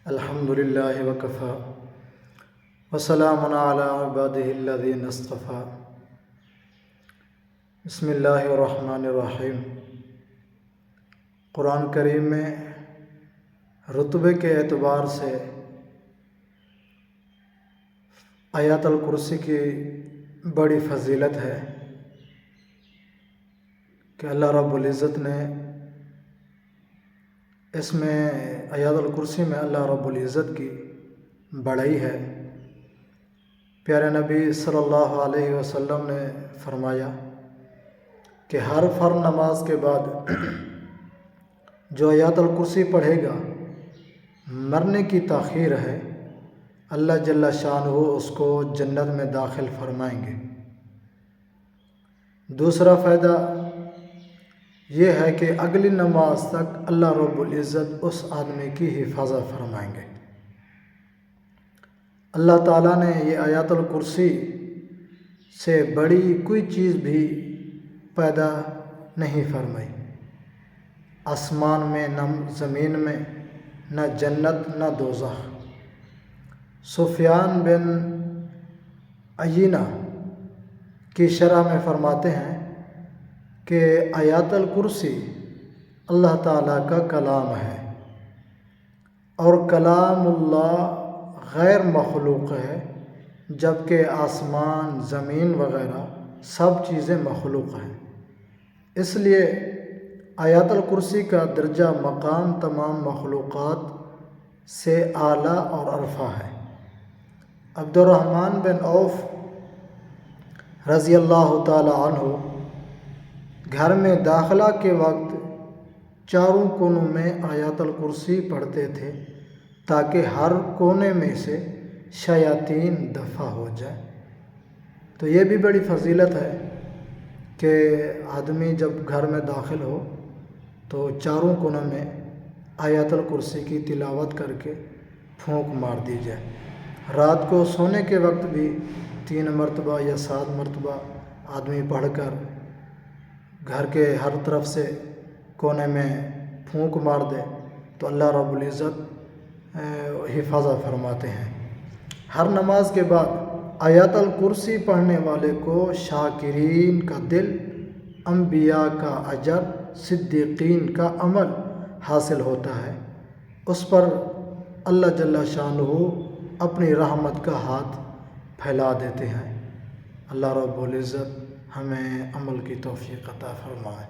الحمد للہ وکفی وسلام علی عبادہ الذین اصطفی۔ بسم اللہ الرحمن الرحیم۔ قرآن کریم میں رتبے کے اعتبار سے آیات الکرسی کی بڑی فضیلت ہے کہ اللہ رب العزت نے اس میں آیات الکرسی میں اللہ رب العزت کی بڑائی ہے۔ پیارے نبی صلی اللہ علیہ وسلم نے فرمایا کہ ہر فرض نماز کے بعد جو آیات الکرسی پڑھے گا مرنے کی تاخیر ہے، اللہ جل شانہ اس کو جنت میں داخل فرمائیں گے۔ دوسرا فائدہ یہ ہے کہ اگلی نماز تک اللہ رب العزت اس آدمی کی حفاظت فرمائیں گے۔ اللہ تعالیٰ نے یہ آیات الکرسی سے بڑی کوئی چیز بھی پیدا نہیں فرمائی، آسمان میں نہ زمین میں، نہ جنت نہ دوزخ۔ سفیان بن عیینہ کی شرح میں فرماتے ہیں کہ آیات الکرسی اللہ تعالیٰ کا کلام ہے، اور کلام اللہ غیر مخلوق ہے، جبکہ آسمان، زمین وغیرہ سب چیزیں مخلوق ہیں۔ اس لیے آیات الکرسی کا درجہ مقام تمام مخلوقات سے اعلیٰ اور ارفع ہے۔ عبد الرحمن بن عوف رضی اللہ تعالی عنہ گھر میں داخلہ کے وقت چاروں کونوں میں آیات الکرسی پڑھتے تھے تاکہ ہر کونے میں سے شیاطین دفع ہو جائے۔ تو یہ بھی بڑی فضیلت ہے کہ آدمی جب گھر میں داخل ہو تو چاروں کونوں میں آیات الکرسی کی تلاوت کر کے پھونک مار دی جائے۔ رات کو سونے کے وقت بھی 3 مرتبہ یا 7 مرتبہ آدمی پڑھ کر گھر کے ہر طرف سے کونے میں پھونک مار دے تو اللہ رب العزت حفاظت فرماتے ہیں۔ ہر نماز کے بعد آیات الکرسی پڑھنے والے کو شاکرین کا دل، انبیاء کا اجر، صدیقین کا عمل حاصل ہوتا ہے۔ اس پر اللہ جل شانہ اپنی رحمت کا ہاتھ پھیلا دیتے ہیں۔ اللہ رب العزت ہمیں عمل کی توفیق عطا فرمائے۔